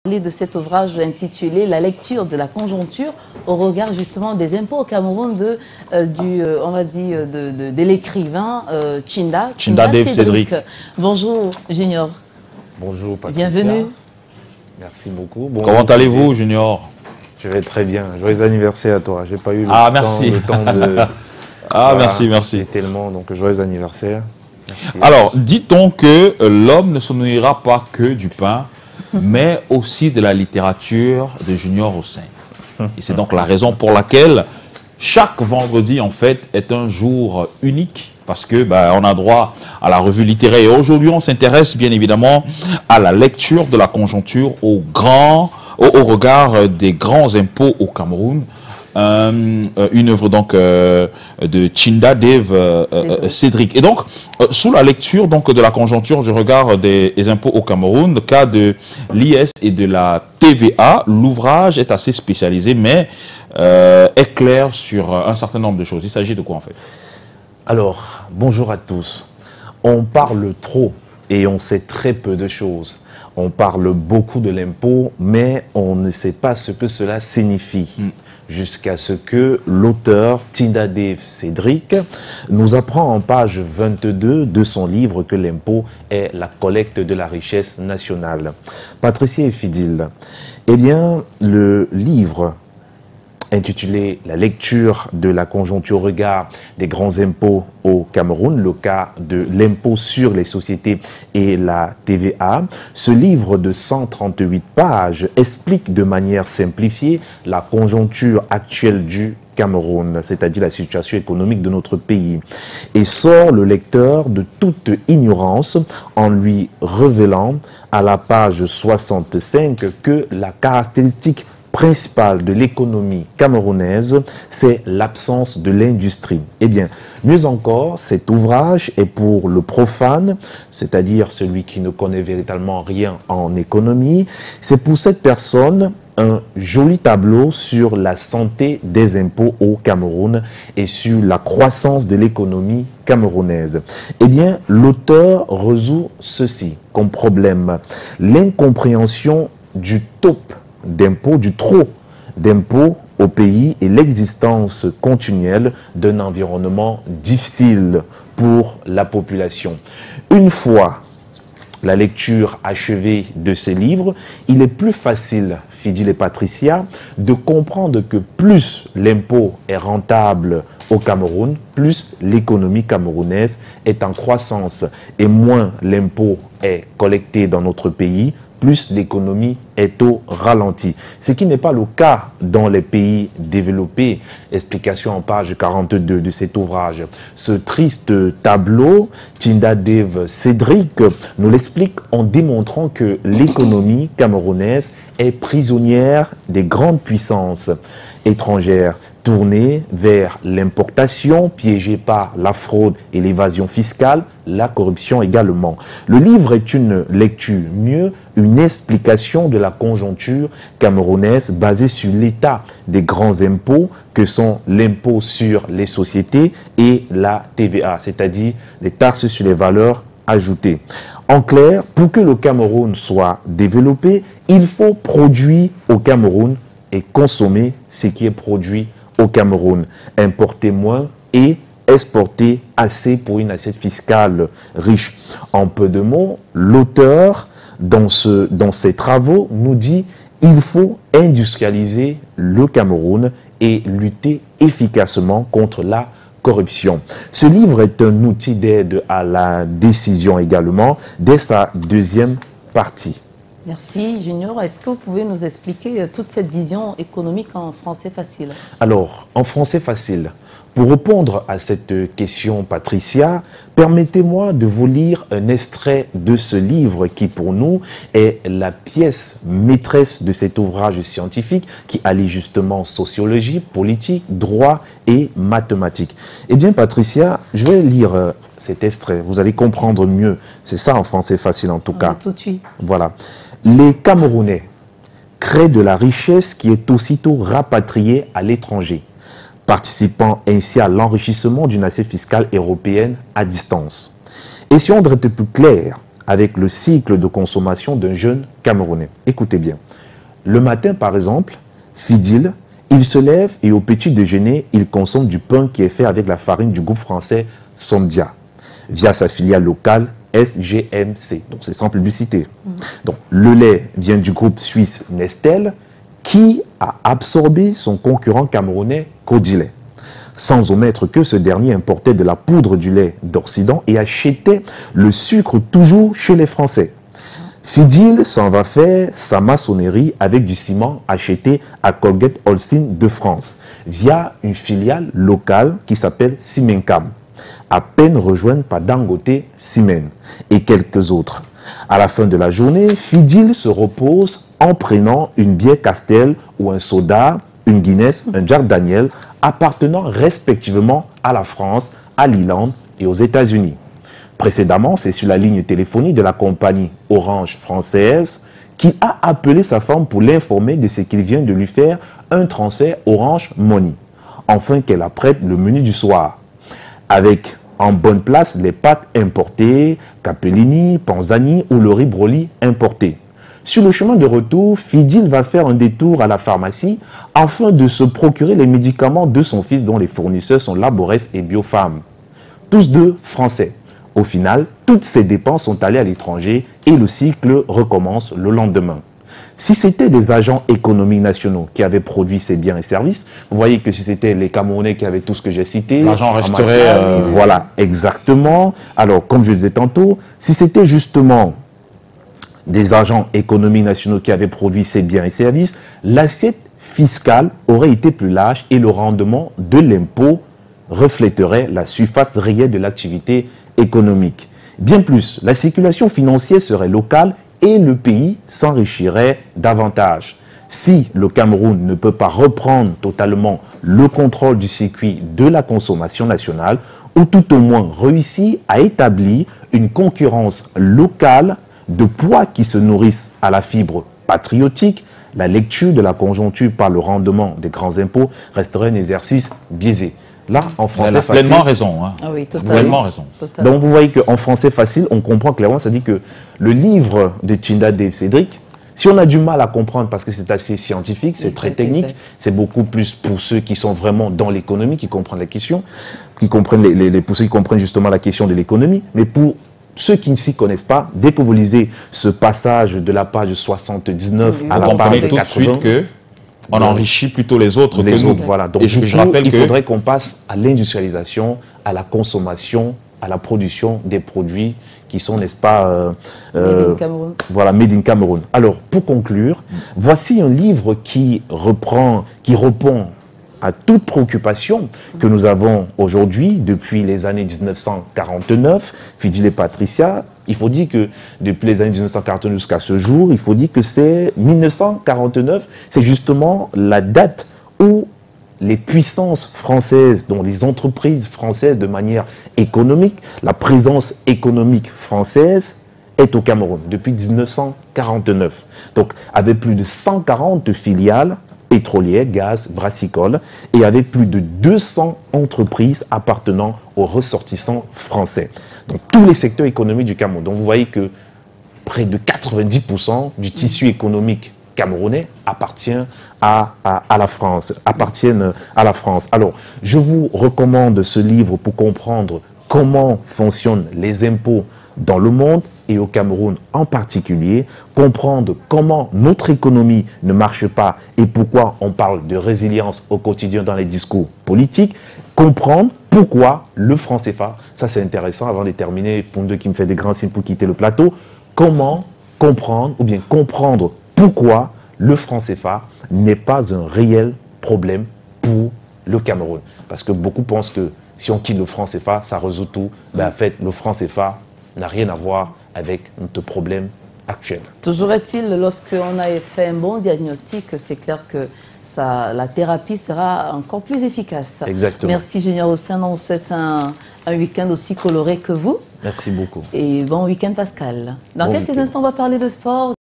De cet ouvrage intitulé La lecture de la conjoncture au regard justement des impôts au Cameroun de l'écrivain Tchinda Dave Cédric. Bonjour Junior. Bonjour Patricia. Bienvenue. Merci beaucoup. Comment allez-vous Junior? Je vais très bien. Joyeux anniversaire à toi. J'ai pas eu le temps de... Merci. Tellement, donc joyeux anniversaire. Merci. Alors, dit-on que l'homme ne se nourrira pas que du pain, mais aussi de la littérature de Junior Hossein. Et c'est donc la raison pour laquelle chaque vendredi, en fait, est un jour unique, parce que on a droit à la revue littéraire. Et aujourd'hui, on s'intéresse bien évidemment à la lecture de la conjoncture au regard des grands impôts au Cameroun. Une œuvre donc de Tchinda Dave Cédric. Et donc, sous la lecture donc de la conjoncture, je regarde des impôts au Cameroun, le cas de l'IS et de la TVA, l'ouvrage est assez spécialisé, mais est clair sur un certain nombre de choses. Il s'agit de quoi en fait? Alors, bonjour à tous. On parle trop et on sait très peu de choses. On parle beaucoup de l'impôt, mais on ne sait pas ce que cela signifie. Jusqu'à ce que l'auteur Tchinda Dave Cédric nous apprend en page 22 de son livre que l'impôt est la collecte de la richesse nationale. Patricia et Fidil, eh bien, le livre intitulé « La lecture de la conjoncture au regard des grands impôts au Cameroun », le cas de l'impôt sur les sociétés et la TVA. Ce livre de 138 pages explique de manière simplifiée la conjoncture actuelle du Cameroun, c'est-à-dire la situation économique de notre pays, et sort le lecteur de toute ignorance en lui révélant à la page 65 que la caractéristique principale de l'économie camerounaise, c'est l'absence de l'industrie. Eh bien, mieux encore, cet ouvrage est pour le profane, c'est-à-dire celui qui ne connaît véritablement rien en économie. C'est pour cette personne un joli tableau sur la santé des impôts au Cameroun et sur la croissance de l'économie camerounaise. Eh bien, l'auteur résout ceci comme problème: l'incompréhension du taupe d'impôts, du trop d'impôts au pays et l'existence continuelle d'un environnement difficile pour la population. Une fois la lecture achevée de ce livre, il est plus facile, Fidil et Patricia, de comprendre que plus l'impôt est rentable au Cameroun, plus l'économie camerounaise est en croissance et moins l'impôt est collecté dans notre pays, plus l'économie est au ralenti. Ce qui n'est pas le cas dans les pays développés. Explication en page 42 de cet ouvrage. Ce triste tableau, Tchinda Dave Cédric nous l'explique en démontrant que l'économie camerounaise est prisonnière des grandes puissances étrangères, tournée vers l'importation, piégée par la fraude et l'évasion fiscale, la corruption également. Le livre est une lecture, mieux une explication de la conjoncture camerounaise basée sur l'état des grands impôts que sont l'impôt sur les sociétés et la TVA, c'est-à-dire les taxes sur les valeurs ajoutées. En clair, pour que le Cameroun soit développé, il faut produire au Cameroun et consommer ce qui est produit au Cameroun, importer moins et exporter assez pour une assiette fiscale riche. En peu de mots, l'auteur, dans ses travaux, nous dit qu'il faut industrialiser le Cameroun et lutter efficacement contre la corruption. Ce livre est un outil d'aide à la décision également, dès sa deuxième partie. Merci Junior. Est-ce que vous pouvez nous expliquer toute cette vision économique en français facile? Alors, en français facile, pour répondre à cette question, Patricia, permettez-moi de vous lire un extrait de ce livre qui, pour nous, est la pièce maîtresse de cet ouvrage scientifique qui allie justement sociologie, politique, droit et mathématiques. Eh bien, Patricia, je vais lire cet extrait. Vous allez comprendre mieux. C'est ça en français facile en tout cas. Tout de suite. Voilà. Les Camerounais créent de la richesse qui est aussitôt rapatriée à l'étranger, participant ainsi à l'enrichissement d'une assiette fiscale européenne à distance. Essayons d'être plus clairs. avec le cycle de consommation d'un jeune Camerounais. Écoutez bien. Le matin, par exemple, Fidil, il se lève et au petit déjeuner, il consomme du pain qui est fait avec la farine du groupe français Sondia, via sa filiale locale SGMC. Donc, c'est sans publicité. Donc, le lait vient du groupe suisse Nestel, qui a absorbé son concurrent camerounais Codilet, sans omettre que ce dernier importait de la poudre du lait d'Occident et achetait le sucre toujours chez les Français. Fidil s'en va faire sa maçonnerie avec du ciment acheté à Colgate Holcim de France, via une filiale locale qui s'appelle Simencam, à peine rejointe par Dangote Simen et quelques autres. À la fin de la journée, Fidil se repose en prenant une bière Castel ou un soda, une Guinness, un Jack Daniel, appartenant respectivement à la France, à l'Irlande et aux États-Unis. Précédemment, c'est sur la ligne téléphonique de la compagnie Orange française qu'il a appelé sa femme pour l'informer de ce qu'il vient de lui faire un transfert Orange Money, afin qu'elle apprête le menu du soir, avec en bonne place les pâtes importées, capellini, panzani ou le riz broli importé. Sur le chemin de retour, Fidil va faire un détour à la pharmacie afin de se procurer les médicaments de son fils dont les fournisseurs sont Laborès et Biopharm, tous deux français. Au final, toutes ces dépenses sont allées à l'étranger et le cycle recommence le lendemain. Si c'était des agents économiques nationaux qui avaient produit ces biens et services, vous voyez que si c'était les Camerounais qui avaient tout ce que j'ai cité... L'argent resterait... Voilà, exactement. Alors, comme je le disais tantôt, si c'était justement des agents économiques nationaux qui avaient produit ces biens et services, l'assiette fiscale aurait été plus large et le rendement de l'impôt reflèterait la surface réelle de l'activité économique. Bien plus, la circulation financière serait locale et le pays s'enrichirait davantage. Si le Cameroun ne peut pas reprendre totalement le contrôle du circuit de la consommation nationale, ou tout au moins réussir à établir une concurrence locale de poids qui se nourrissent à la fibre patriotique, la lecture de la conjoncture par le rendement des grands impôts resterait un exercice biaisé. Là, en français elle a facile... pleinement raison. Hein. Ah oui, totalement. Pleinement raison. Totalement. Donc, vous voyez qu'en français facile, on comprend clairement, ça dit que le livre de Tchinda Dave Cédric, si on a du mal à comprendre parce que c'est assez scientifique, c'est très technique, c'est beaucoup plus pour ceux qui sont vraiment dans l'économie, qui comprennent la question, qui comprennent pour ceux qui comprennent justement la question de l'économie, mais pour ceux qui ne s'y connaissent pas, dès que vous lisez ce passage de la page 79 à la page 80, tout de suite que on enrichit plutôt les autres que nous. Voilà. Donc, et je rappelle il faudrait qu'on passe à l'industrialisation, à la consommation, à la production des produits qui sont, n'est-ce pas, Made in Cameroun. Voilà, Made in Cameroun. Alors, pour conclure, voici un livre qui répond à toute préoccupation que nous avons aujourd'hui, depuis les années 1949, Fidil et Patricia. Il faut dire que depuis les années 1949 jusqu'à ce jour, il faut dire que c'est 1949, c'est justement la date où les puissances françaises, dont les entreprises françaises de manière économique, la présence économique française est au Cameroun depuis 1949. Donc, avec plus de 140 filiales pétrolières, gaz, brassicoles, et avec plus de 200 entreprises appartenant aux ressortissants français. Donc, tous les secteurs économiques du Cameroun. Donc, vous voyez que près de 90% du tissu économique camerounais appartiennent à la France. Alors, je vous recommande ce livre pour comprendre comment fonctionnent les impôts dans le monde et au Cameroun en particulier, comprendre comment notre économie ne marche pas et pourquoi on parle de résilience au quotidien dans les discours politiques, comprendre pourquoi le franc CFA, ça c'est intéressant avant de terminer, pour deux qui me fait des grands signes pour quitter le plateau, comment comprendre ou bien comprendre pourquoi le franc CFA n'est pas un réel problème pour le Cameroun. Parce que beaucoup pensent que si on quitte le franc CFA, ça résout tout. Ben, en fait, le franc CFA n'a rien à voir avec notre problème actuel. Toujours est-il, lorsqu'on a fait un bon diagnostic, c'est clair que la thérapie sera encore plus efficace. Exactement. Merci Junior Hossein, on vous souhaite un week-end aussi coloré que vous. Merci beaucoup. Et bon week-end Pascal. Dans Bon quelques week-end. instants, on va parler de sport.